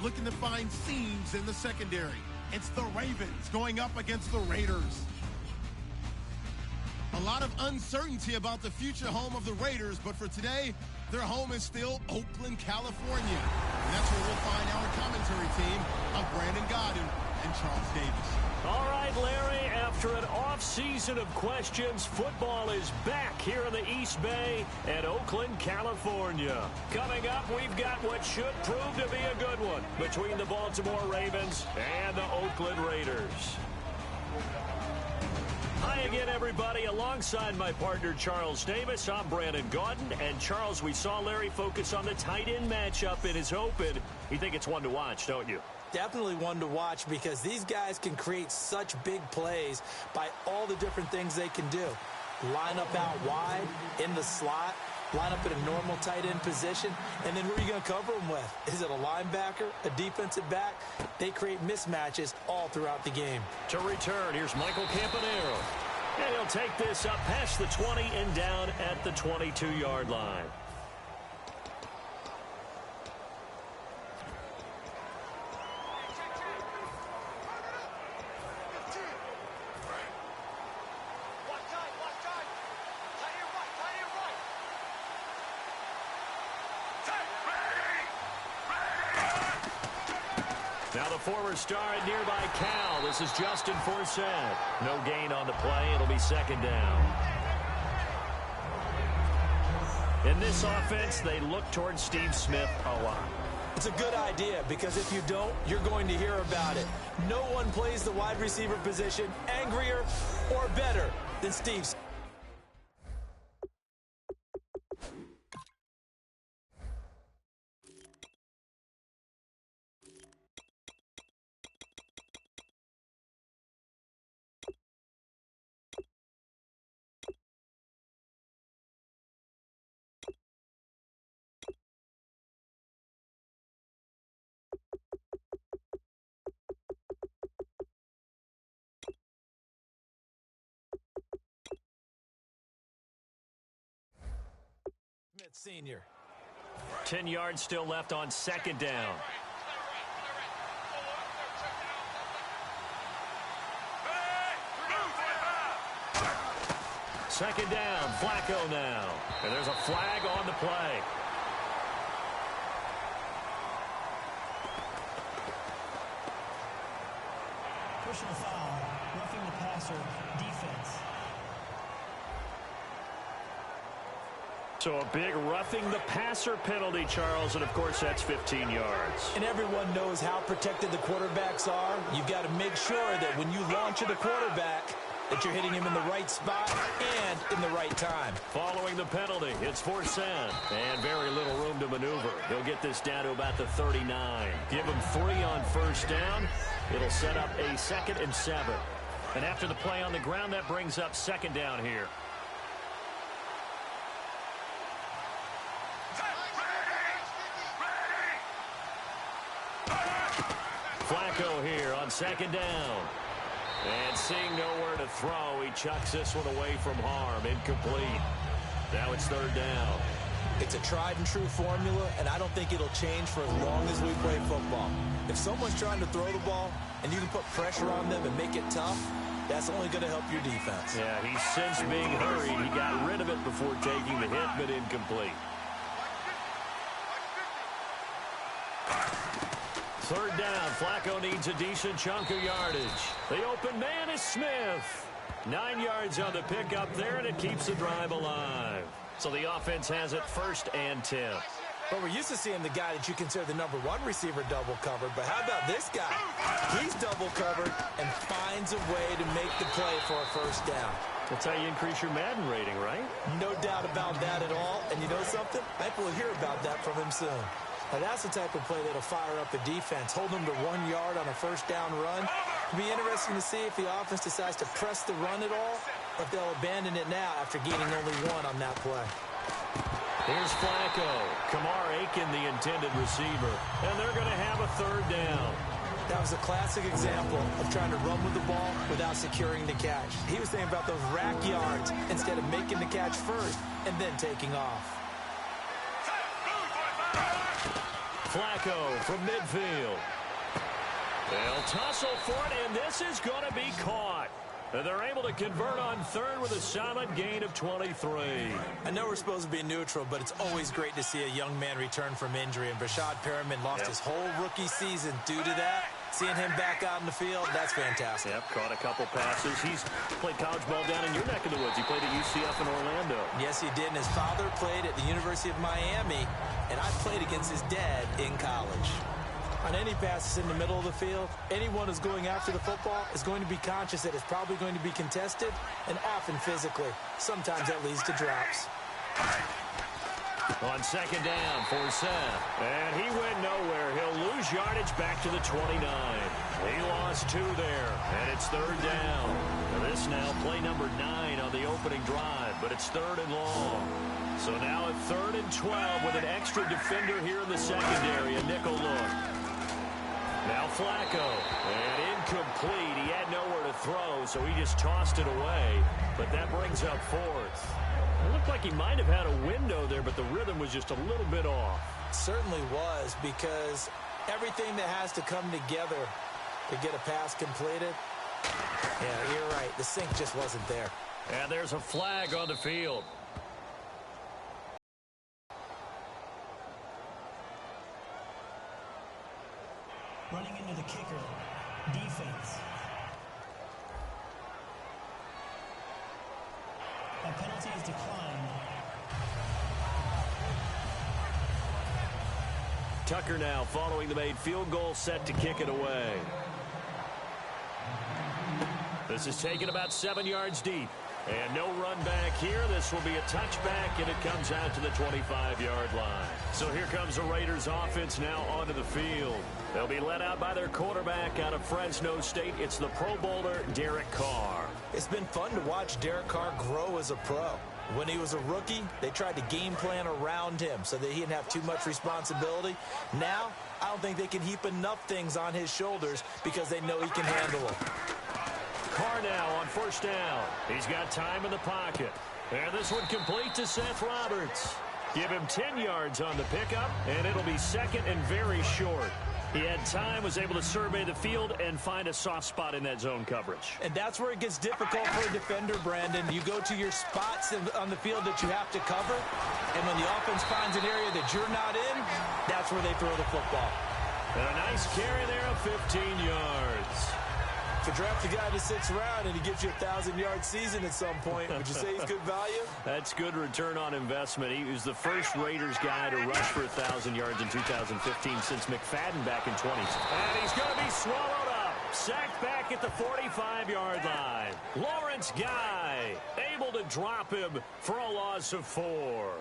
looking to find seams in the secondary. It's the Ravens going up against the Raiders. A lot of uncertainty about the future home of the Raiders, but for today, their home is still Oakland, California. And that's where we'll find our commentary team of Brandon Godden and Charles Davis. All right, Larry, after an off-season of questions, football is back here in the East Bay at Oakland, California. Coming up, we've got what should prove to be a good one between the Baltimore Ravens and the Oakland Raiders. Hi again, everybody. Alongside my partner, Charles Davis, I'm Brandon Gaudin. And, Charles, we saw Larry focus on the tight end matchup in his open. You think it's one to watch, don't you? Definitely one to watch because these guys can create such big plays by all the different things they can do. Line up out wide, in the slot, line up in a normal tight end position, and then who are you going to cover them with? Is it a linebacker, a defensive back? They create mismatches all throughout the game. To return, here's Michael Campanero. And he'll take this up past the 20 and down at the 22-yard line. Now the former star at nearby Cal. This is Justin Forsett. No gain on the play. It'll be second down. In this offense, they look towards Steve Smith a lot. It's a good idea because if you don't, you're going to hear about it. No one plays the wide receiver position angrier or better than Steve Smith. Senior. 10 yards still left on second down. Second down, Flacco now. And there's a flag on the play. Personal foul, roughing the passer, defense. So a big roughing the passer penalty, Charles, and of course that's 15 yards. And everyone knows how protected the quarterbacks are. You've got to make sure that when you launch at the quarterback, that you're hitting him in the right spot and in the right time. Following the penalty, it's Forsett, and very little room to maneuver. He'll get this down to about the 39. Give him 3 on first down. It'll set up a 2nd and 7. And after the play on the ground, that brings up second down here. Flacco here on second down. And seeing nowhere to throw, he chucks this one away from harm. Incomplete. Now it's third down. It's a tried-and-true formula, and I don't think it'll change for as long as we play football. If someone's trying to throw the ball and you can put pressure on them and make it tough, that's only going to help your defense. Yeah, he's since being hurried. He got rid of it before taking the hit, but incomplete. Third down, Flacco needs a decent chunk of yardage. The open man is Smith. 9 yards on the pickup there, and it keeps the drive alive. So the offense has it 1st and 10. Well, we're used to seeing the guy that you consider the number 1 receiver double covered, but how about this guy? He's double covered and finds a way to make the play for a first down. That's how you increase your Madden rating, right? No doubt about that at all. And you know something? I think we'll hear about that from him soon. Now, that's the type of play that'll fire up a defense. Hold them to 1 yard on a first down run. It'll be interesting to see if the offense decides to press the run at all, or if they'll abandon it now after gaining only 1 on that play. Here's Flacco. Kamar Aiken, the intended receiver. And they're going to have a third down. That was a classic example of trying to run with the ball without securing the catch. He was thinking about those rack yards instead of making the catch first and then taking off. Flacco from midfield. They'll tussle for it, and this is going to be caught. And they're able to convert on third with a solid gain of 23. I know we're supposed to be neutral, but it's always great to see a young man return from injury. And Brashad Perriman lost his whole rookie season due to that. Seeing him back out in the field, that's fantastic. Yep, caught a couple passes. He's played college ball down in your neck of the woods. He played at UCF in Orlando. Yes, he did. And his father played at the University of Miami, and I played against his dad in college. On any passes in the middle of the field, anyone who's going after the football is going to be conscious that it's probably going to be contested and often physically. Sometimes that leads to drops. On second down for Seth. And he went nowhere. He'll lose yardage back to the 29. He lost 2 there, and it's third down. This now play number 9 on the opening drive, but it's third and long. So now at third and 12 with an extra defender here in the secondary, a nickel look. Now Flacco, and incomplete. He had nowhere to throw, so he just tossed it away. But that brings up fourth. It looked like he might have had a window there, but the rhythm was just a little bit off. It certainly was, because everything that has to come together to get a pass completed, yeah, you're right. The sync just wasn't there. And there's a flag on the field. Running into the kicker. Defense. A penalty is declined. Tucker now following the made field goal, set to kick it away. This is taken about 7 yards deep. And no run back here. This will be a touchback, and it comes out to the 25-yard line. So here comes the Raiders offense now onto the field. They'll be led out by their quarterback out of Fresno State. It's the Pro Bowler, Derek Carr. It's been fun to watch Derek Carr grow as a pro. When he was a rookie, they tried to game plan around him so that he didn't have too much responsibility. Now, I don't think they can heap enough things on his shoulders because they know he can handle them. Carr now on first down. He's got time in the pocket. And this one complete to Seth Roberts. Give him 10 yards on the pickup, and it'll be second and very short. He had time, was able to survey the field and find a soft spot in that zone coverage. And that's where it gets difficult for a defender, Brandon. You go to your spots on the field that you have to cover, and when the offense finds an area that you're not in, that's where they throw the football. And a nice carry there of 15 yards. To draft a guy in the 6th round and he gives you a 1,000-yard season at some point, would you say he's good value? That's good return on investment. He was the first Raiders guy to rush for 1,000 yards in 2015 since McFadden back in 20. And he's going to be swallowed up. Sacked back at the 45-yard line. Lawrence Guy able to drop him for a loss of 4.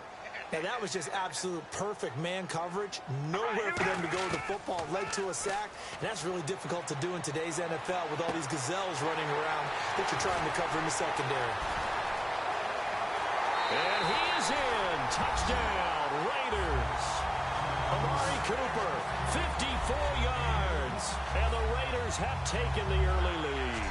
And that was just absolute perfect man coverage. Nowhere for them to go with the football. Led to a sack. And that's really difficult to do in today's NFL with all these gazelles running around that you're trying to cover in the secondary. And he is in. Touchdown, Raiders. Amari Cooper, 54 yards. And the Raiders have taken the early lead.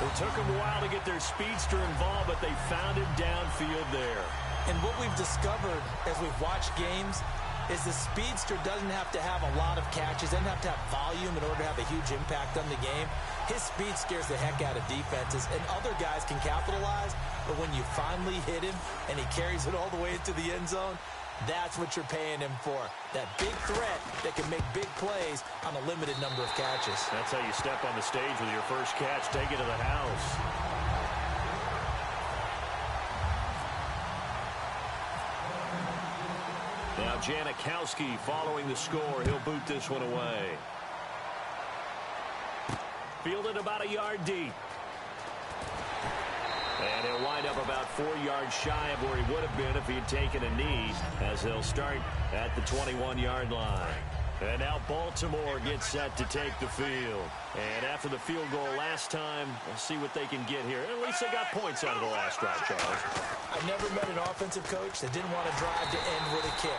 It took them a while to get their speedster involved, but they found him downfield there. And what we've discovered as we've watched games is the speedster doesn't have to have a lot of catches, doesn't have to have volume in order to have a huge impact on the game. His speed scares the heck out of defenses, and other guys can capitalize, but when you finally hit him and he carries it all the way into the end zone, that's what you're paying him for. That big threat that can make big plays on a limited number of catches. That's how you step on the stage with your first catch. Take it to the house. Now Janikowski following the score. He'll boot this one away. Fielded about a yard deep. And he'll wind up about 4 yards shy of where he would have been if he had taken a knee, as they'll start at the 21-yard line. And now Baltimore gets set to take the field. And after the field goal last time, we'll see what they can get here. At least they got points out of the last drive, Charles. I've never met an offensive coach that didn't want to drive to end with a kick.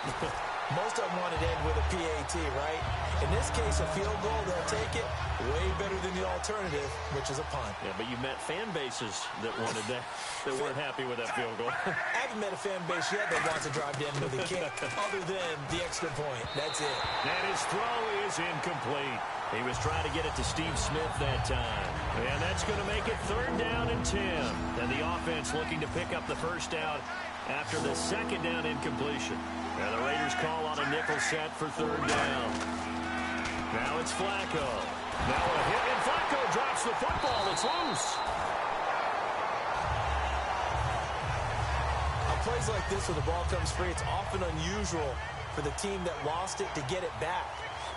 Most of them wanted to end with a PAT, right? In this case, a field goal, they'll take it way better than the alternative, which is a punt. Yeah, but you met fan bases that wanted that, that weren't happy with that field goal. I haven't met a fan base yet that wants to drive down with a kick other than the extra point. That's it. And his throw is incomplete. He was trying to get it to Steve Smith that time. And that's going to make it 3rd down and 10. And the offense looking to pick up the first down after the 2nd down incompletion. And the Raiders call on a nickel set for 3rd down. Now it's Flacco. Now a hit, and Flacco drops the football. It's loose. On plays like this, when the ball comes free, it's often unusual for the team that lost it to get it back.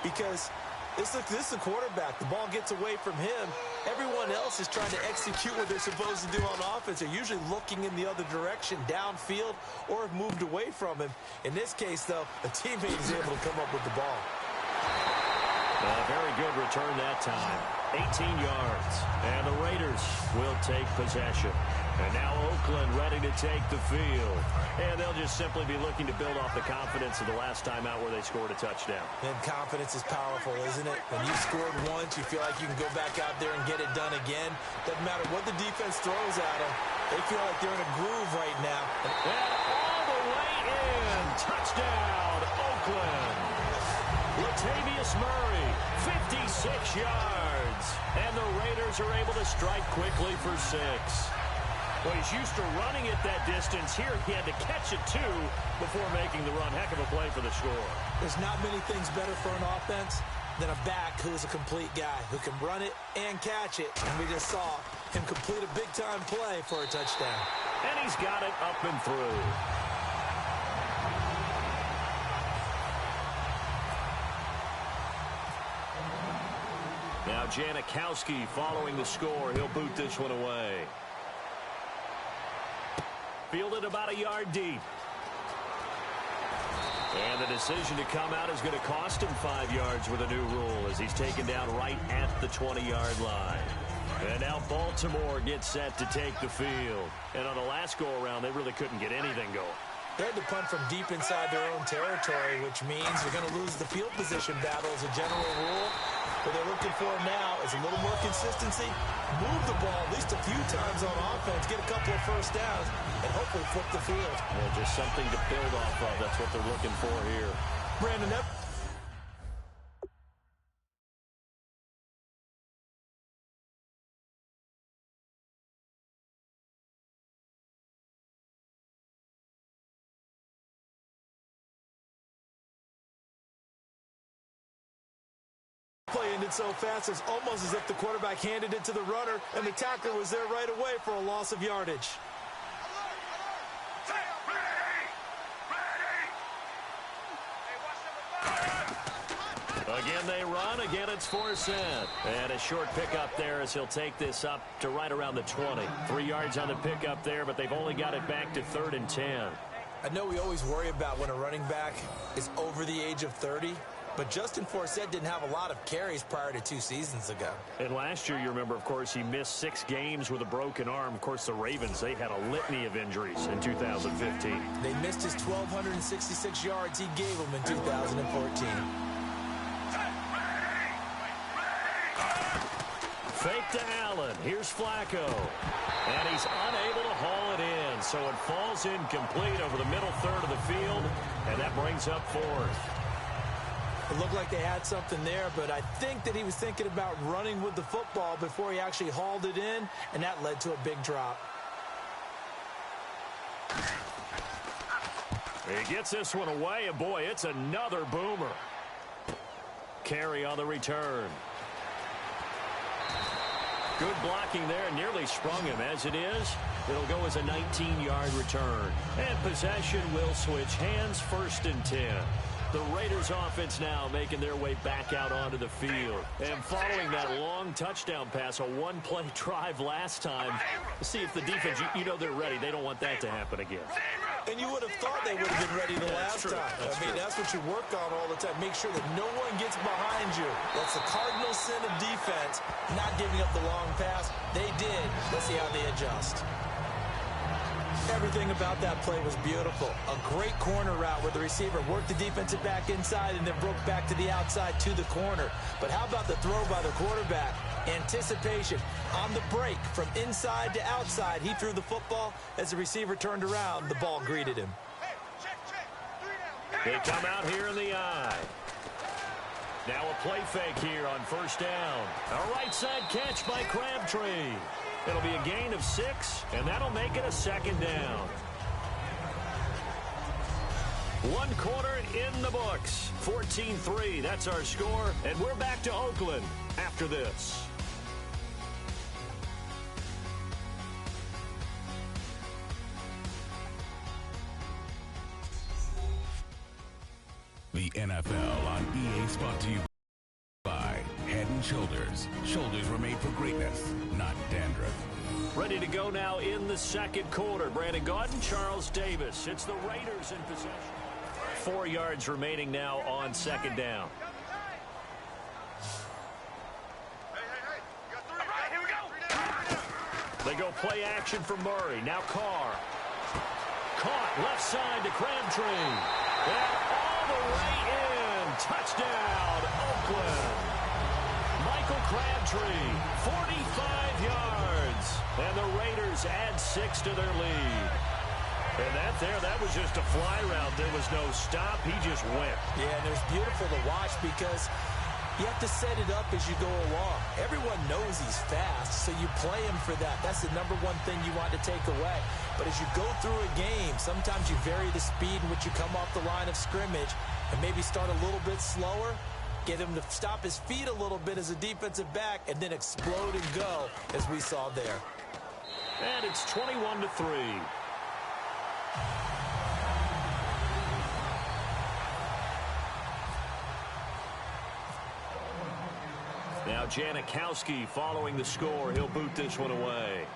Because this is a quarterback. The ball gets away from him. Everyone else is trying to execute what they're supposed to do on offense. They're usually looking in the other direction, downfield, or have moved away from him. In this case, though, a teammate is able to come up with the ball. A very good return that time. 18 yards. And the Raiders will take possession. And now Oakland ready to take the field. And they'll just simply be looking to build off the confidence of the last time out where they scored a touchdown. And confidence is powerful, isn't it? When you scored once, you feel like you can go back out there and get it done again. Doesn't matter what the defense throws at them. They feel like they're in a groove right now. And all the way in. Touchdown, Oakland. Latavius Murray, 56 yards. And the Raiders are able to strike quickly for 6. Well, he's used to running it that distance. Here he had to catch it, too, before making the run. Heck of a play for the score. There's not many things better for an offense than a back who's a complete guy, who can run it and catch it. And we just saw him complete a big-time play for a touchdown. And he's got it up and through. Now Janikowski following the score. He'll boot this one away. Fielded about a yard deep. And the decision to come out is going to cost him 5 yards with a new rule as he's taken down right at the 20-yard line. And now Baltimore gets set to take the field. And on the last go-around, they really couldn't get anything going. They had to punt from deep inside their own territory, which means they're going to lose the field position battle as a general rule. What they're looking for now is a little more consistency, move the ball at least a few times on offense, get a couple of first downs, and hopefully flip the field. Yeah, just something to build off of. That's what they're looking for here. Brandon, play ended so fast, it's almost as if the quarterback handed it to the runner, and the tackler was there right away for a loss of yardage. Again they run, again it's Forsett. And a short pickup there as he'll take this up to right around the 20. 3 yards on the pickup there, but they've only got it back to 3rd and 10. I know we always worry about when a running back is over the age of 30, but Justin Forsett didn't have a lot of carries prior to 2 seasons ago. And last year, you remember, of course, he missed 6 games with a broken arm. Of course, the Ravens, they had a litany of injuries in 2015. They missed his 1,266 yards he gave them in 2014. Fake to Allen. Here's Flacco. And he's unable to haul it in. So it falls incomplete over the middle third of the field. And that brings up 4th. It looked like they had something there, but I think that he was thinking about running with the football before he actually hauled it in, and that led to a big drop. He gets this one away, and boy, it's another boomer. Carry on the return. Good blocking there, nearly sprung him. As it is, it'll go as a 19-yard return. And possession will switch hands, 1st and 10. The Raiders offense now making their way back out onto the field. And following that long touchdown pass, a one-play drive last time. See if the defense, you know they're ready. They don't want that to happen again. And you would have thought they would have been ready the last time. That's what you work on all the time. Make sure that no one gets behind you. That's the cardinal sin of defense, not giving up the long pass. They did. Let's see how they adjust. Everything about that play was beautiful. A great corner route where the receiver worked the defensive back inside and then broke back to the outside to the corner. But how about the throw by the quarterback? Anticipation on the break from inside to outside. He threw the football. As the receiver turned around, the ball greeted him. They come out here in the eye. Now a play fake here on first down. A right side catch by Crabtree. It'll be a gain of 6, and that'll make it a second down. 1 quarter in the books. 14-3, that's our score. And we're back to Oakland after this. The NFL on EA is brought to you by Head & Shoulders. Shoulders were made for greatness, not dandruff. Ready to go now in the second quarter. Brandon Gaudin, Charles Davis. It's the Raiders in possession. 4 yards remaining now on second down. They go play action for Murray. Now Carr. Caught left side to Crabtree. And all the way in. Touchdown, Oakland. Michael Crabtree, 45 yards. And the Raiders add 6 to their lead. And that was just a fly route. There was no stop. He just went. Yeah, and it was beautiful to watch because you have to set it up as you go along. Everyone knows he's fast, so you play him for that. That's the number one thing you want to take away. But as you go through a game, sometimes you vary the speed in which you come off the line of scrimmage and maybe start a little bit slower, get him to stop his feet a little bit as a defensive back, and then explode and go, as we saw there. And it's 21-3. Now Janikowski following the score. He'll boot this one away.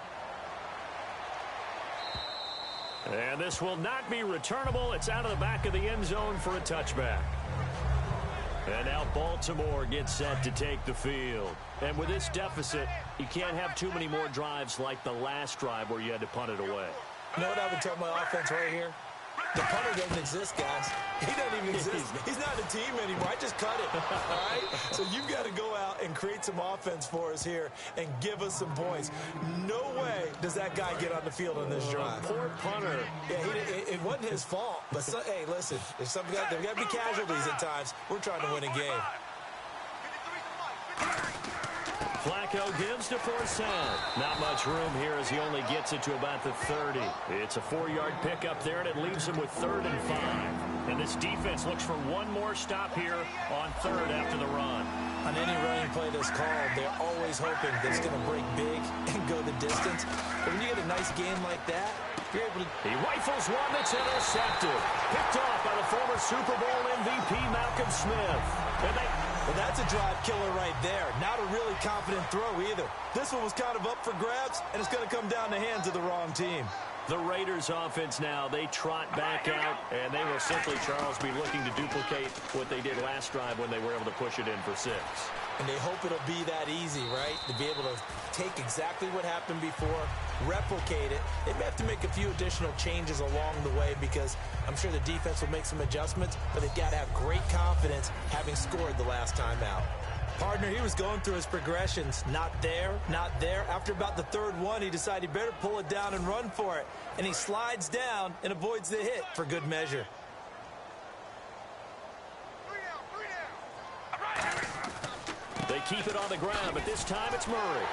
And this will not be returnable. It's out of the back of the end zone for a touchback. And now Baltimore gets set to take the field. And with this deficit, you can't have too many more drives like the last drive where you had to punt it away. You know what I would tell my offense right here? The punter doesn't exist, guys. He doesn't even exist. He's not a team anymore. I just cut it, all right? So you've got to go out and create some offense for us here and give us some points. No way does that guy get on the field on this drive. Poor punter. Yeah, it wasn't his fault. But, hey, listen, there's got to be casualties at times. We're trying to win a game. Flacco gives to Forsett. Not much room here as he only gets it to about the 30. It's a 4-yard pickup there, and it leaves him with 3rd and 5. And this defense looks for one more stop here on 3rd after the run. On any running play that's called, they're always hoping that it's going to break big and go the distance. But when you get a nice game like that, you're able to... He rifles one that's intercepted. Picked off by the former Super Bowl MVP Malcolm Smith. Well, that's a drive killer right there. Not a really confident throw either. This one was kind of up for grabs, and it's going to come down the hands of the wrong team. The Raiders offense now, they trot back out, and they will simply, Charles, be looking to duplicate what they did last drive when they were able to push it in for 6. And they hope it'll be that easy, right? To be able to take exactly what happened before, replicate it. They may have to make a few additional changes along the way because I'm sure the defense will make some adjustments, but they've got to have great confidence having scored the last time out. Partner, he was going through his progressions. Not there, not there. After about the 3rd one, he decided he better pull it down and run for it. And he slides down and avoids the hit for good measure. They keep it on the ground, but this time it's Murray.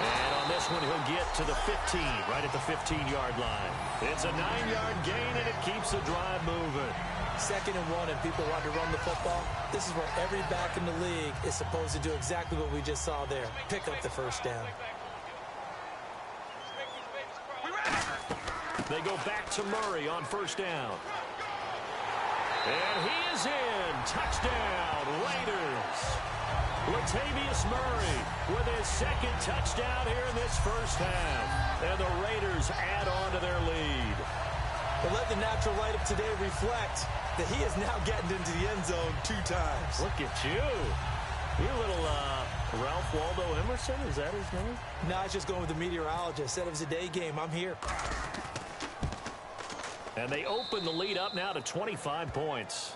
And on this one, he'll get to the 15, right at the 15-yard line. It's a 9-yard gain, and it keeps the drive moving. 2nd and 1, and people want to run the football. This is where every back in the league is supposed to do exactly what we just saw there. Pick up the 1st down. They go back to Murray on 1st down. And he is in. Touchdown, Raiders. Latavius Murray with his 2nd touchdown here in this first half. And the Raiders add on to their lead. But let the natural light of today reflect that he is now getting into the end zone 2 times. Look at you. You're a little Ralph Waldo Emerson. Is that his name? No, I was just going with the meteorologist. Said it was a day game. I'm here. And they open the lead up now to 25 points.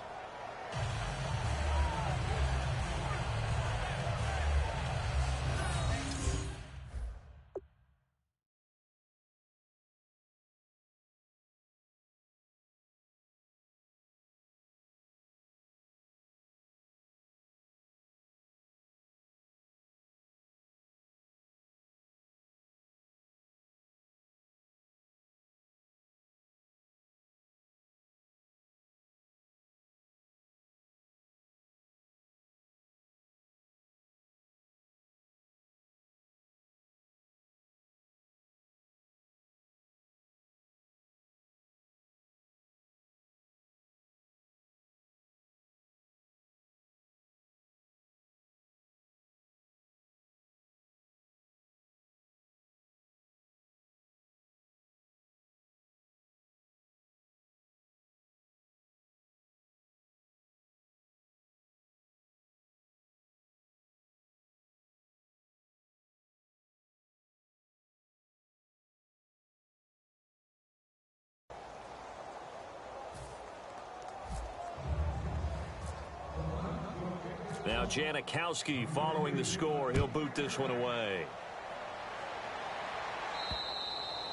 Now Janikowski following the score. He'll boot this one away.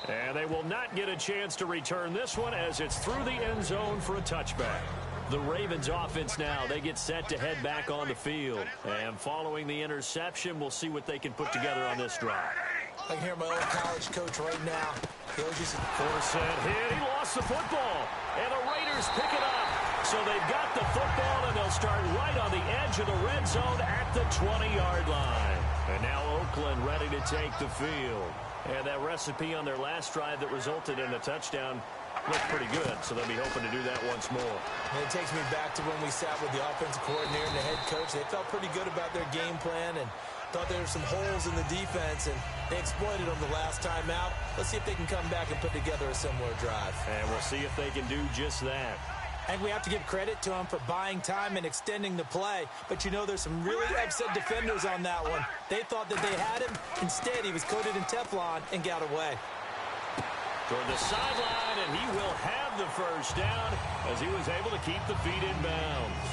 And they will not get a chance to return this one as it's through the end zone for a touchback. The Ravens offense now, they get set to head back on the field. And following the interception, we'll see what they can put together on this drive. I can hear my old college coach right now. Forsett hit. He lost the football. And the Raiders pick it up. So they've got the football, and they'll start right on the edge of the red zone at the 20-yard line. And now Oakland ready to take the field. And that recipe on their last drive that resulted in a touchdown looked pretty good, so they'll be hoping to do that once more. And it takes me back to when we sat with the offensive coordinator and the head coach. They felt pretty good about their game plan and thought there were some holes in the defense, and they exploited them the last time out. Let's see if they can come back and put together a similar drive. And we'll see if they can do just that. And we have to give credit to him for buying time and extending the play. But, you know, there's some really upset defenders on that one. They thought that they had him. Instead, he was coated in Teflon and got away. Toward the sideline, and he will have the first down as he was able to keep the feet in bounds.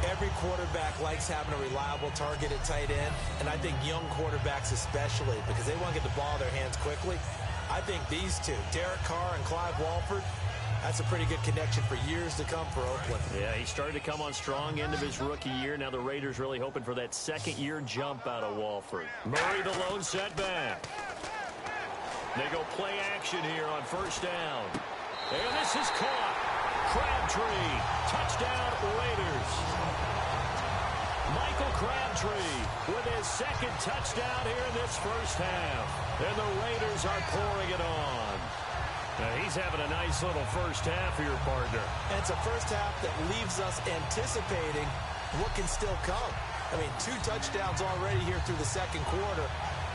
Every quarterback likes having a reliable target at tight end, and I think young quarterbacks especially, because they want to get the ball in their hands quickly. I think these two, Derek Carr and Clive Walford, that's a pretty good connection for years to come for Oakland. Yeah, he started to come on strong end of his rookie year. Now the Raiders really hoping for that second-year jump out of Walford. Murray the lone setback. They go play action here on first down. And this is caught. Crabtree. Touchdown, Raiders. Michael Crabtree with his second touchdown here in this first half. And the Raiders are pouring it on. Now he's having a nice little first half here, partner. And it's a first half that leaves us anticipating what can still come. I mean, 2 touchdowns already here through the second quarter.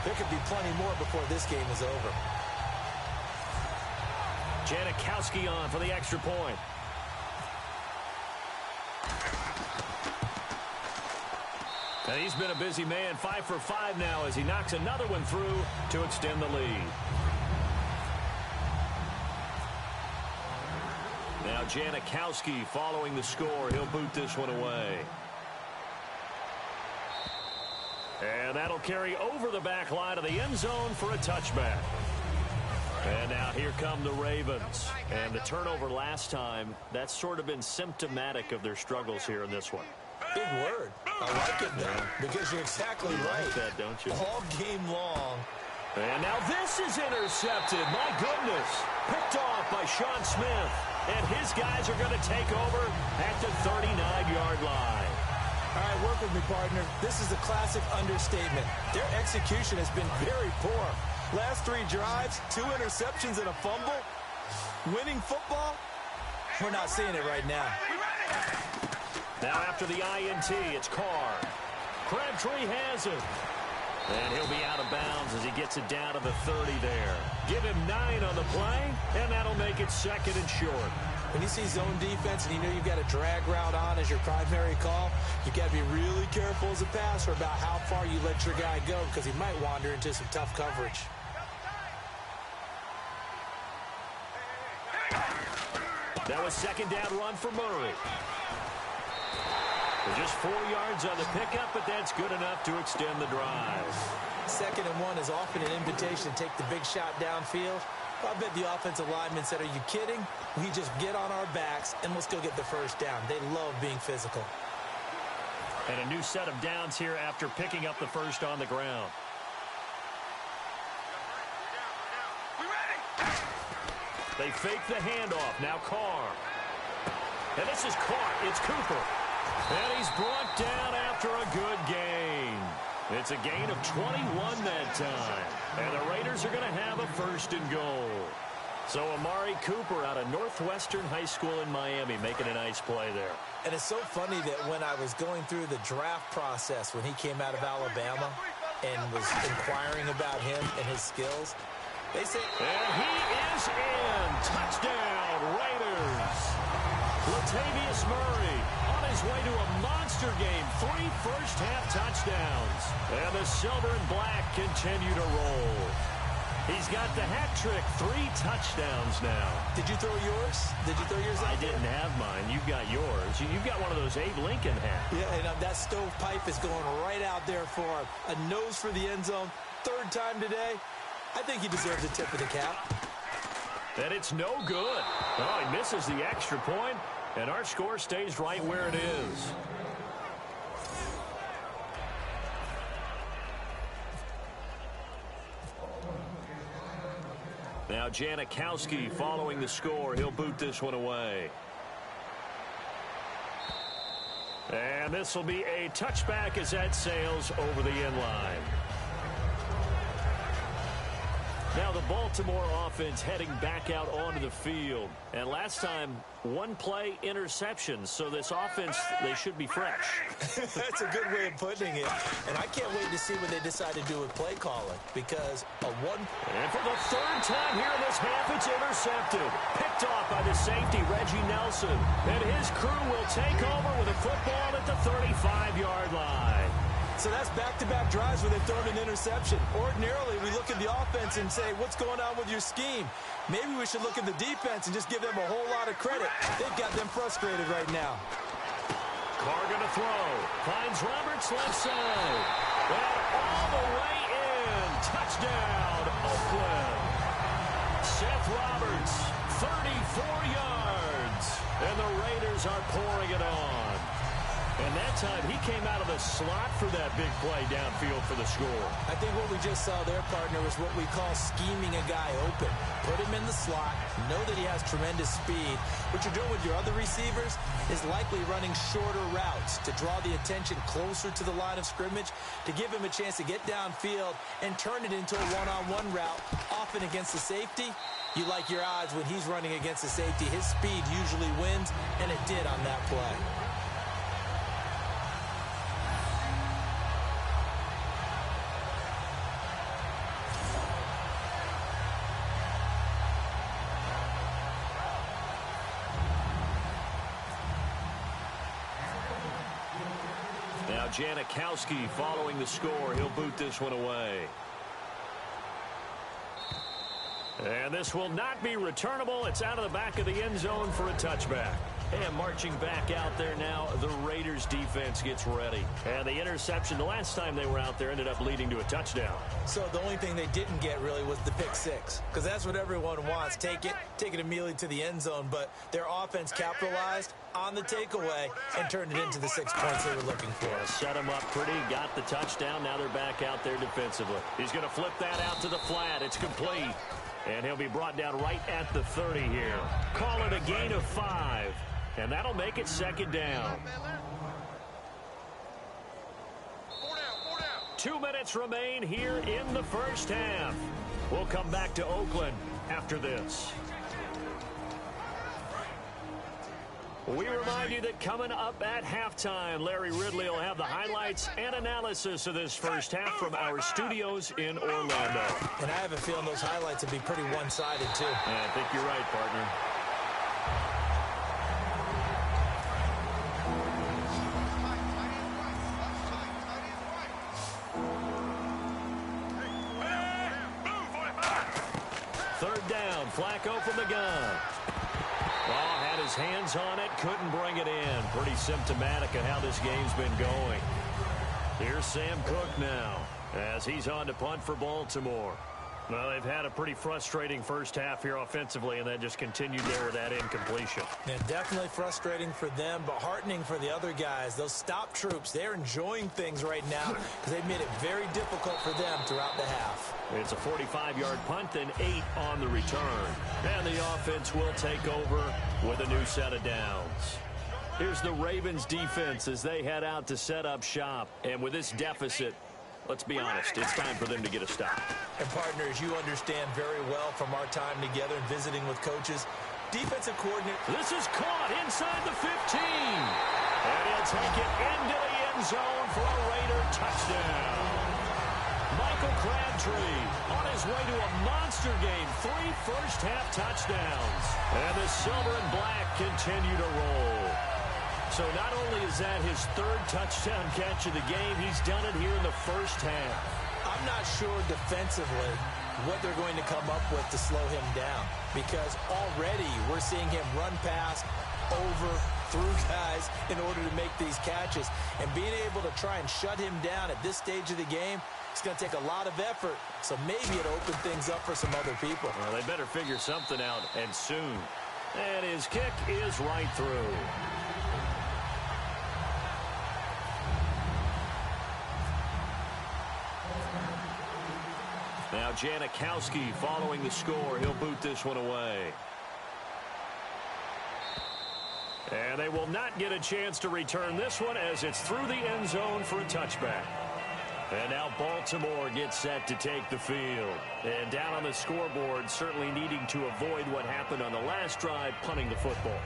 There could be plenty more before this game is over. Janikowski on for the extra point. And he's been a busy man, 5 for 5 now as he knocks another one through to extend the lead. Now Janikowski following the score. He'll boot this one away. And that'll carry over the back line of the end zone for a touchback. And now here come the Ravens. And the turnover last time, that's sort of been symptomatic of their struggles here in this one. Big word. I like it, though, because you're exactly right. Like that, don't you? All game long. And now this is intercepted. My goodness. Picked off by Sean Smith. And his guys are going to take over at the 39-yard line. All right, work with me, partner. This is a classic understatement. Their execution has been very poor. Last 3 drives, 2 interceptions and a fumble. Winning football? We're not seeing it right now. Now after the INT, it's Carr. Crabtree has it. And he'll be out of bounds as he gets it down to the 30 there. Give him 9 on the play, and that'll make it second and short. When you see zone defense and you know you've got a drag route on as your primary call, you've got to be really careful as a passer about how far you let your guy go because he might wander into some tough coverage. Now a second down run for Murray. They're just 4 yards on the pickup, but that's good enough to extend the drive. 2nd and 1 is often an invitation to take the big shot downfield. I bet the offensive lineman said, are you kidding? We just get on our backs and let's go get the first down. They love being physical. And a new set of downs here after picking up the first on the ground. They fake the handoff. Now Carr. And this is caught. It's Cooper. And he's brought down after a good gain. It's a gain of 21 that time. And the Raiders are going to have a 1st and goal. So Amari Cooper out of Northwestern High School in Miami making a nice play there. And it's so funny that when I was going through the draft process when he came out of Alabama and was inquiring about him and his skills, they said, and he is in. Touchdown, Raiders. Latavius Murray on his way to a monster game. 3 first-half touchdowns. And the silver and black continue to roll. He's got the hat trick. 3 touchdowns now. Did you throw yours? Did you throw yours out I didn't have mine. You've got yours. You've got one of those Abe Lincoln hats. Yeah, and that stovepipe is going right out there for him. A nose for the end zone. 3rd time today. I think he deserves a tip of the cap. And it's no good. Oh, he misses the extra point, and our score stays right where it is. Now Janikowski following the score. He'll boot this one away. And this will be a touchback as that sails over the end line. Now the Baltimore offense heading back out onto the field. And last time, 1 play interception. So this offense, they should be fresh. That's a good way of putting it. And I can't wait to see what they decide to do with play calling. Because And for the 3rd time here in this half, it's intercepted. Picked off by the safety, Reggie Nelson. And his crew will take over with a football at the 35-yard line. So that's back-to-back drives where they've thrown an interception. Ordinarily, we look at the offense and say, what's going on with your scheme? Maybe we should look at the defense and just give them a whole lot of credit. They've got them frustrated right now. Carr going to throw. Finds Roberts left side. And all the way in. Touchdown, Oakland. Seth Roberts, 34 yards. And the Raiders are pouring it on. And that time, he came out of the slot for that big play downfield for the score. I think what we just saw there, partner, is what we call scheming a guy open. Put him in the slot, know that he has tremendous speed. What you're doing with your other receivers is likely running shorter routes to draw the attention closer to the line of scrimmage, to give him a chance to get downfield and turn it into a one-on-one route, often against the safety. You like your odds when he's running against the safety. His speed usually wins, and it did on that play. Now Janikowski following the score. He'll boot this one away. And this will not be returnable. It's out of the back of the end zone for a touchback. And marching back out there now, the Raiders defense gets ready. And the interception the last time they were out there ended up leading to a touchdown. So the only thing they didn't get really was the pick six, because that's what everyone wants. Take it immediately to the end zone. But their offense capitalized on the takeaway and turned it into the 6 points they were looking for. Yeah, set them up pretty, got the touchdown. Now they're back out there defensively. He's going to flip that out to the flat. It's complete. And he'll be brought down right at the 30 here. Call it a gain of 5. And that'll make it second down. 2 minutes remain here in the first half. We'll come back to Oakland after this. We remind you that coming up at halftime, Larry Ridley will have the highlights and analysis of this first half from our studios in Orlando. And I have a feeling those highlights will be pretty one-sided, too. Yeah, I think you're right, partner. Third down, Flacco from the gun. Ball had his hands on it, couldn't bring it in. Pretty symptomatic of how this game's been going. Here's Sam Cook now as he's on to punt for Baltimore. Well, they've had a pretty frustrating first half here offensively, and that just continued there with that incompletion. Yeah, definitely frustrating for them, but heartening for the other guys. Those stop troops, they're enjoying things right now because they've made it very difficult for them throughout the half. It's a 45-yard punt and 8 on the return. And the offense will take over with a new set of downs. Here's the Ravens defense as they head out to set up shop. And with this deficit, let's be honest, it's time for them to get a stop. And partners, you understand very well from our time together and visiting with coaches, defensive coordinator. This is caught inside the 15. And he'll take it into the end zone for a Raider touchdown. Michael Crabtree on his way to a monster game. 3 first-half touchdowns. And the silver and black continue to roll. So not only is that his 3rd touchdown catch of the game, he's done it here in the first half. I'm not sure defensively what they're going to come up with to slow him down, because already we're seeing him run past, over, through guys in order to make these catches. And being able to try and shut him down at this stage of the game, it's going to take a lot of effort. So maybe it'll open things up for some other people. Well, they better figure something out, and soon. And his kick is right through. Now Janikowski following the score. He'll boot this one away. And they will not get a chance to return this one as it's through the end zone for a touchback. And now Baltimore gets set to take the field. And down on the scoreboard, certainly needing to avoid what happened on the last drive, punting the football.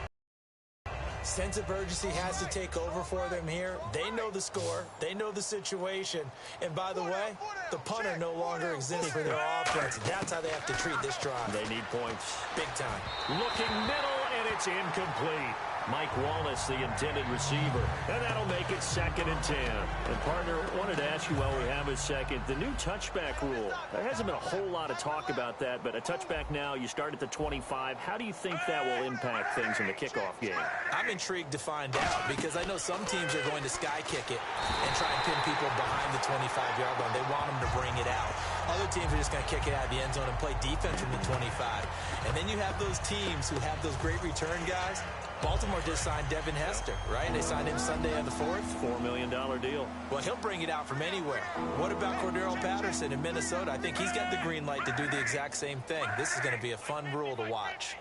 Sense of urgency has to take over for them here. They know the score. They know the situation. And by the way, the punter no longer exists for their offense. That's how they have to treat this drive. They need points. Big time. Looking middle, and it's incomplete. Mike Wallace, the intended receiver. And that'll make it 2nd and 10. And, partner, wanted to ask you while we have a second, the new touchback rule. There hasn't been a whole lot of talk about that, but a touchback now, you start at the 25. How do you think that will impact things in the kickoff game? I'm intrigued to find out, because I know some teams are going to sky kick it and try and pin people behind the 25-yard line. They want them to bring it out. Other teams are just going to kick it out of the end zone and play defense from the 25. And then you have those teams who have those great return guys. Baltimore just signed Devin Hester, right? They signed him Sunday on the 4th. $4 million deal. Well, he'll bring it out from anywhere. What about Cordero Patterson in Minnesota? I think he's got the green light to do the exact same thing. This is going to be a fun rule to watch.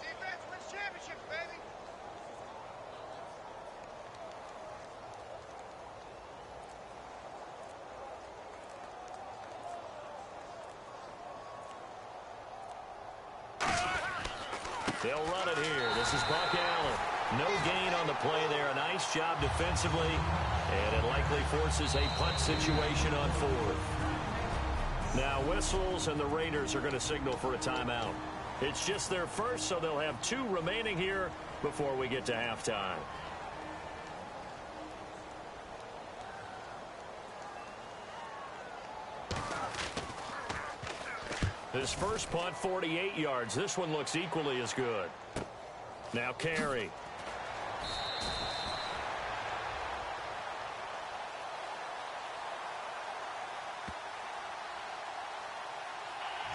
Defense wins championships, baby. They'll run it here. This is Buck Allen. No gain on the play there. A nice job defensively. And it likely forces a punt situation on 4th. Now whistles, and the Raiders are going to signal for a timeout. It's just their first, so they'll have 2 remaining here before we get to halftime. His first punt, 48 yards. This one looks equally as good. Now Carey.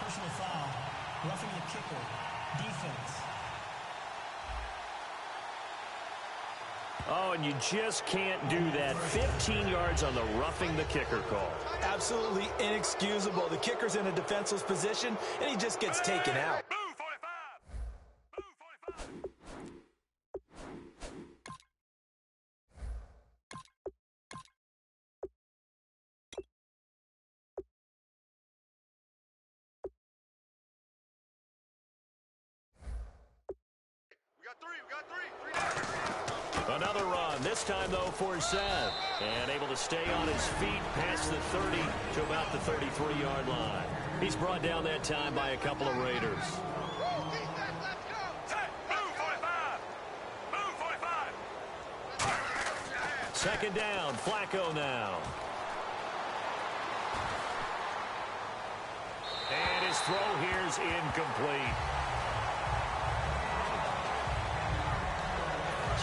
Personal foul. Roughing the kicker. Defense. Oh, and you just can't do that. 15 yards on the roughing the kicker call. Absolutely inexcusable. The kicker's in a defenseless position, and he just gets taken out. We got three. Another run, this time, though, for Seth. And able to stay on his feet past the 30 to about the 33-yard line. He's brought down that time by a couple of Raiders. Second down, Flacco now. And his throw here is incomplete.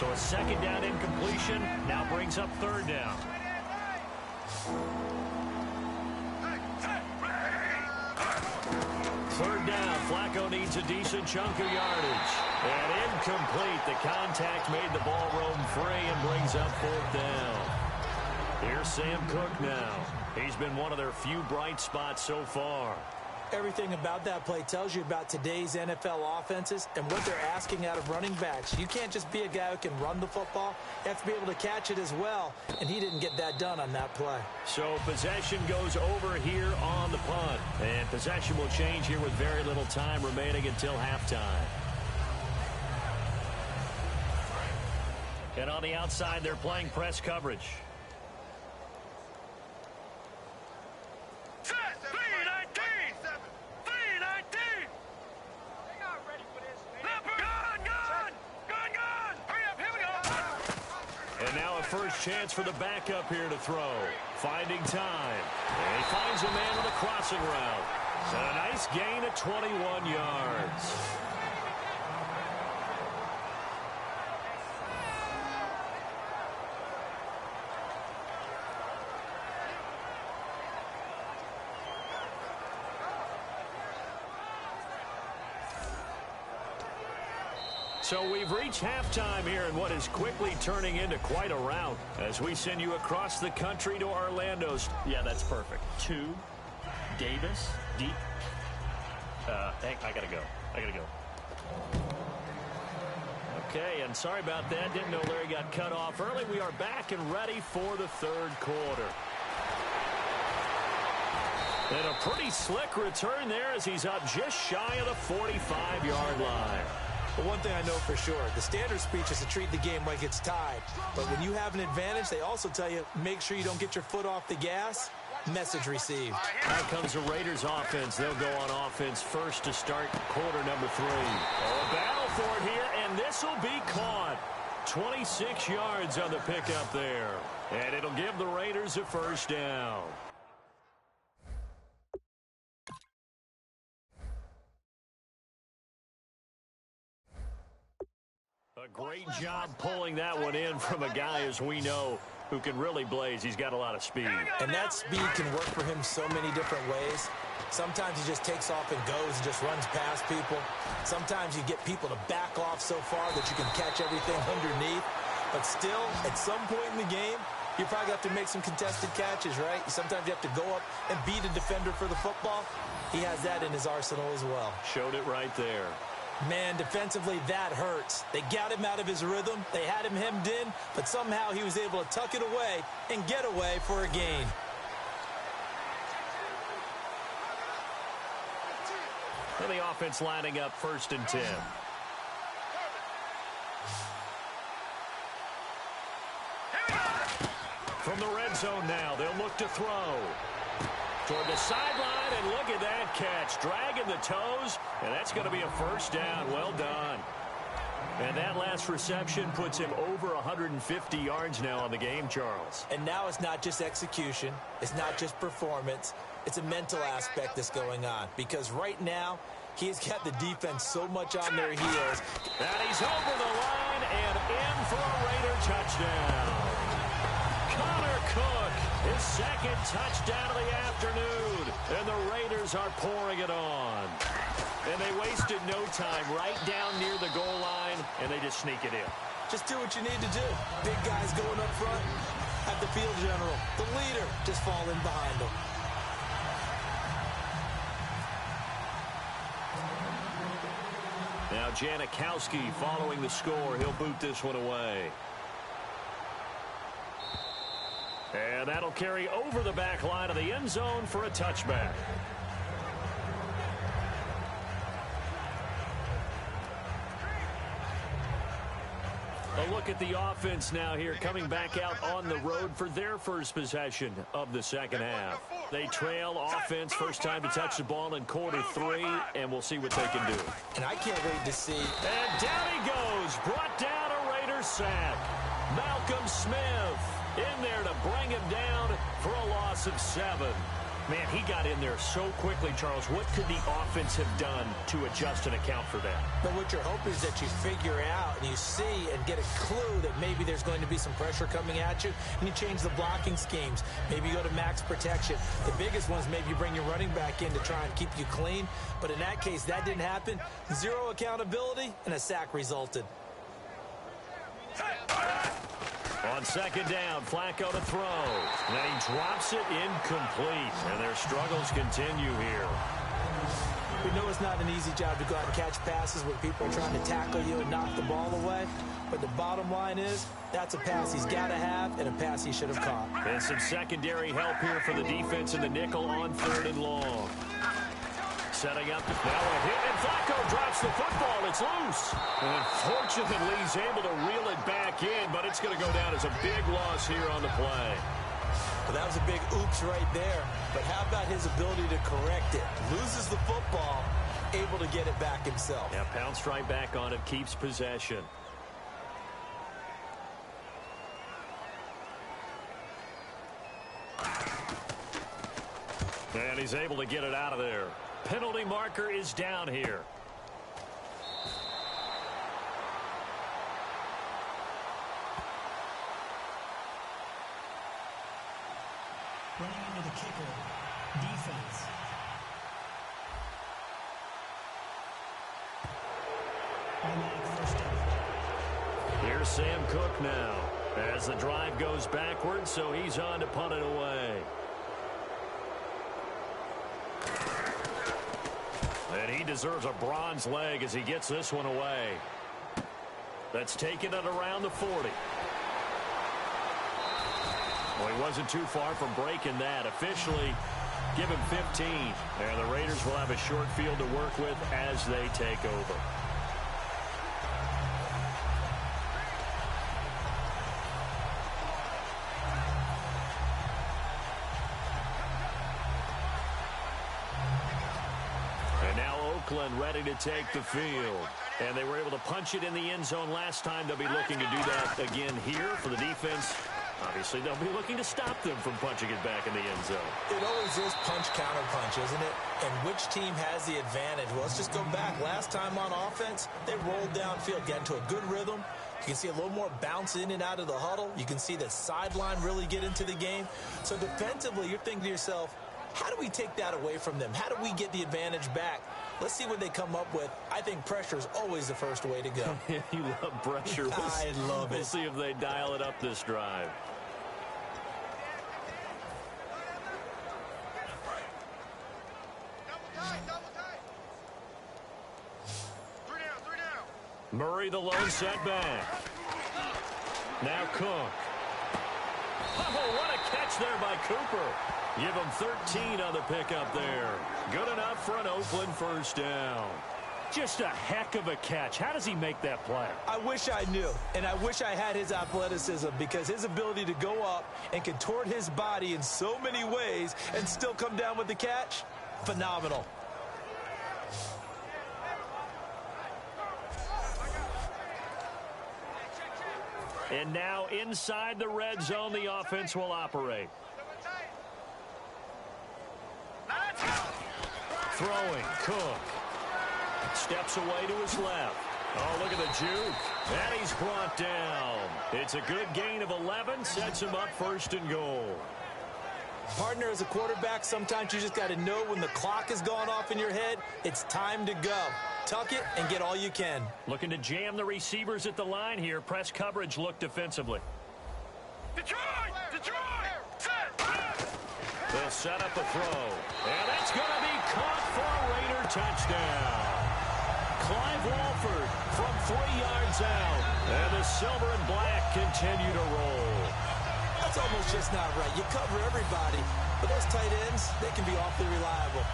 So a second down incompletion now brings up third down. Third down, Flacco needs a decent chunk of yardage. And incomplete. The contact made the ball roam free and brings up fourth down. Here's Sam Cook now. He's been one of their few bright spots so far. Everything about that play tells you about today's NFL offenses and what they're asking out of running backs. You can't just be a guy who can run the football. You have to be able to catch it as well, and he didn't get that done on that play. So possession goes over here on the punt, and possession will change here with very little time remaining until halftime. And on the outside, they're playing press coverage. First chance for the backup here to throw. Finding time. And he finds a man on the crossing route. So a nice gain of 21 yards. So we've reached halftime here in what is quickly turning into quite a rout as we send you across the country to Orlando. Yeah, that's perfect. 2, Davis, deep. Hey, I gotta go. Okay, and sorry about that. Didn't know Larry got cut off early. We are back and ready for the third quarter. And a pretty slick return there as he's up just shy of the 45-yard line. But one thing I know for sure, the standard speech is to treat the game like it's tied. But when you have an advantage, they also tell you, make sure you don't get your foot off the gas. Message received. Now comes the Raiders offense. They'll go on offense first to start quarter number 3. Oh, a battle for it here, and this will be caught. 26 yards on the pickup there. And it'll give the Raiders a first down. A great job pulling that one in from a guy, as we know, who can really blaze. He's got a lot of speed. And that speed can work for him so many different ways. Sometimes he just takes off and goes and just runs past people. Sometimes you get people to back off so far that you can catch everything underneath. But still, at some point in the game, you probably have to make some contested catches, right? Sometimes you have to go up and beat a defender for the football. He has that in his arsenal as well. Showed it right there. Man, defensively, that hurts. They got him out of his rhythm. They had him hemmed in, but somehow he was able to tuck it away and get away for a gain. And the offense lining up 1st and 10. From the red zone now, they'll look to throw. Toward the sideline, and look at that catch. Dragging the toes, and that's going to be a first down. Well done. And that last reception puts him over 150 yards now on the game, Charles. And now it's not just execution. It's not just performance. It's a mental aspect that's going on. Because right now, he's got the defense so much on their heels. And he's over the line and in for a Raider touchdown. Connor Cook, his second touchdown of the afternoon. And the Raiders are pouring it on. And they wasted no time right down near the goal line, and they just sneak it in. Just do what you need to do. Big guys going up front. Have the field general, the leader, just fall in behind them. Now Janikowski following the score. He'll boot this one away. And that'll carry over the back line of the end zone for a touchback. A look at the offense now here, coming back out on the road for their first possession of the second half. They trail offense, first time to touch the ball in quarter 3, and we'll see what they can do. And I can't wait to see. And down he goes, brought down a Raider sack. Malcolm Smith in there to bring him down for a loss of 7. Man, he got in there so quickly, Charles. What could the offense have done to adjust and account for that? But what you're hoping is that you figure out and you see and get a clue that maybe there's going to be some pressure coming at you, and you change the blocking schemes. Maybe you go to max protection. The biggest one is maybe you bring your running back in to try and keep you clean. But in that case, that didn't happen. Zero accountability, and a sack resulted. On second down, Flacco to throw. And then he drops it incomplete. And their struggles continue here. We know it's not an easy job to go out and catch passes when people are trying to tackle you and knock the ball away. But the bottom line is, that's a pass he's got to have and a pass he should have caught. And some secondary help here for the defense in the nickel on 3rd and long. Setting up, now a hit, and Flacco drops the football. It's loose. And fortunately, he's able to reel it back in, but it's going to go down as a big loss here on the play. Well, that was a big oops right there. But how about his ability to correct it? Loses the football, able to get it back himself. Yeah, pounced right back on it, keeps possession. And he's able to get it out of there. Penalty marker is down here. Running into the kicker. Defense. Automatic first down. Here's Sam Cook now. As the drive goes backwards, so he's on to punt it away. And he deserves a bronze leg as he gets this one away. That's taking it around the 40. Well, he wasn't too far from breaking that. Officially, give him 15. And the Raiders will have a short field to work with as they take over. Oakland ready to take the field. And they were able to punch it in the end zone last time. They'll be looking to do that again here for the defense. Obviously, they'll be looking to stop them from punching it back in the end zone. It always is punch-counter-punch, isn't it? And which team has the advantage? Well, let's just go back. Last time on offense, they rolled downfield, got into a good rhythm. You can see a little more bounce in and out of the huddle. You can see the sideline really get into the game. So defensively, you're thinking to yourself, how do we take that away from them? How do we get the advantage back? Let's see what they come up with. I think pressure is always the first way to go. You love pressure. I love it. We'll see if they dial it up this drive. Murray the lone setback. Now Cook. Oh, what a catch there by Cooper. Give him 13 on the pickup there. Good enough for an Oakland first down. Just a heck of a catch. How does he make that play? I wish I knew, and I wish I had his athleticism, because his ability to go up and contort his body in so many ways and still come down with the catch, phenomenal. And now inside the red zone, the offense will operate. Throwing, Cook. Steps away to his left. Oh, look at the juke. And he's brought down. It's a good gain of 11. Sets him up 1st and goal. Partner, as a quarterback, sometimes you just got to know when the clock has gone off in your head, it's time to go. Tuck it and get all you can. Looking to jam the receivers at the line here. Press coverage look defensively. Detroit! They'll set up a throw. And that's going to be caught for a Raider touchdown. Clive Walford from 3 yards out. And the silver and black continue to roll. That's almost just not right. You cover everybody, but those tight ends, they can be awfully reliable.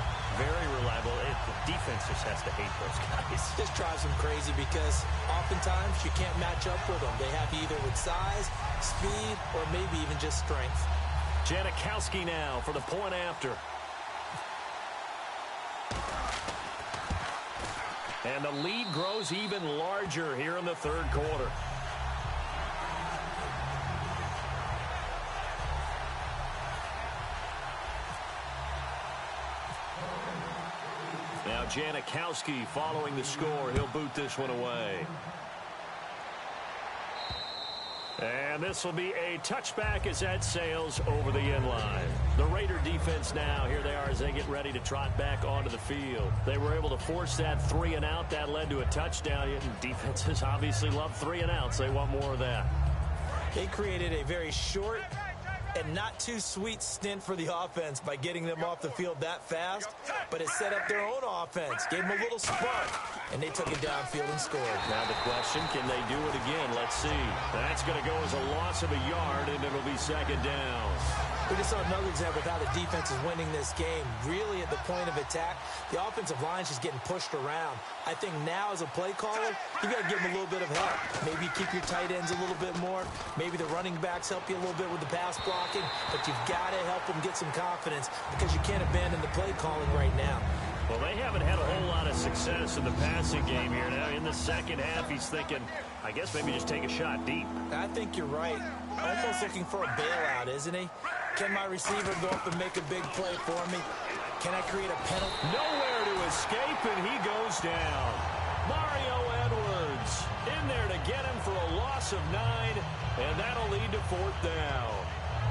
Very reliable. The defense just has to hate those guys. Just drives them crazy because oftentimes you can't match up with them. They have either with size, speed, or maybe even just strength. Janikowski now for the point after. And the lead grows even larger here in the 3rd quarter. Janikowski following the score. He'll boot this one away. And this will be a touchback as that sails over the end line. The Raider defense now, here they are as they get ready to trot back onto the field. They were able to force that 3-and-out. That led to a touchdown. Defenses obviously love 3-and-outs. They want more of that. They created a very short and not too sweet stint for the offense by getting them off the field that fast, but it set up their own offense, gave them a little spark, and they took it downfield and scored. Now the question, can they do it again? Let's see. That's going to go as a loss of a yard, and it'll be second down. We just saw another example of how the defense is winning this game. Really, at the point of attack, the offensive line is just getting pushed around. I think now, as a play caller, you got to give them a little bit of help. Maybe keep your tight ends a little bit more. Maybe the running backs help you a little bit with the pass blocking. But you've got to help them get some confidence because you can't abandon the play calling right now. Well, they haven't had a whole lot of success in the passing game here. Now, in the second half, he's thinking, I guess maybe just take a shot deep. I think you're right. Almost looking for a bailout, isn't he? Can my receiver go up and make a big play for me? Can I create a penalty? Nowhere to escape, and he goes down. Mario Edwards in there to get him for a loss of 9, and that'll lead to 4th down.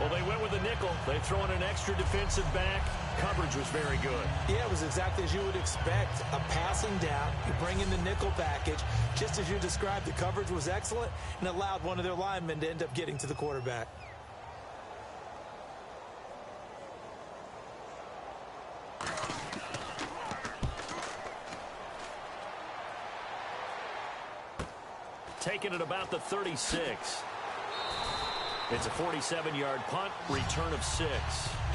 Well, they went with a nickel. They've thrown an extra defensive back. Coverage was very good. Yeah, it was exactly as you would expect. A passing down. You bring in the nickel package. Just as you described, the coverage was excellent and allowed one of their linemen to end up getting to the quarterback. Taken at about the 36. It's a 47-yard punt, return of 6.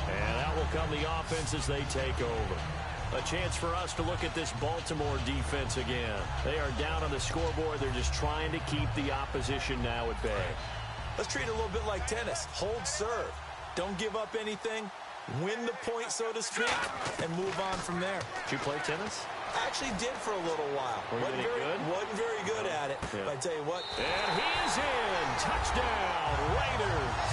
And that will come the offense as they take over. A chance for us to look at this Baltimore defense again. They are down on the scoreboard. They're just trying to keep the opposition now at bay. Let's treat it a little bit like tennis. Hold serve. Don't give up anything. Win the point, so to speak, and move on from there. Did you play tennis? I actually did for a little while. Wasn't very good at it. Yeah. But I tell you what. And he is in. Touchdown, Raiders.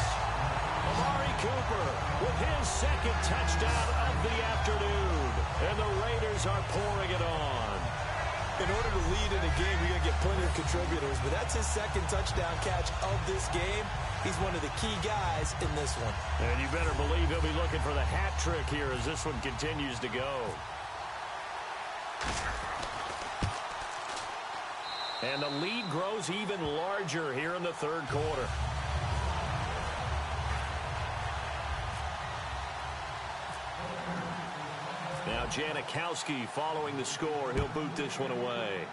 Amari Cooper with his second touchdown of the afternoon. And the Raiders are pouring it on. In order to lead in a game, you're going to get plenty of contributors. But that's his second touchdown catch of this game. He's one of the key guys in this one. And you better believe he'll be looking for the hat trick here as this one continues to go. And the lead grows even larger here in the third quarter. Now Janikowski following the score. He'll boot this one away.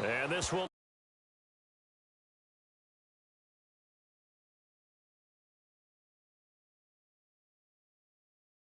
And this will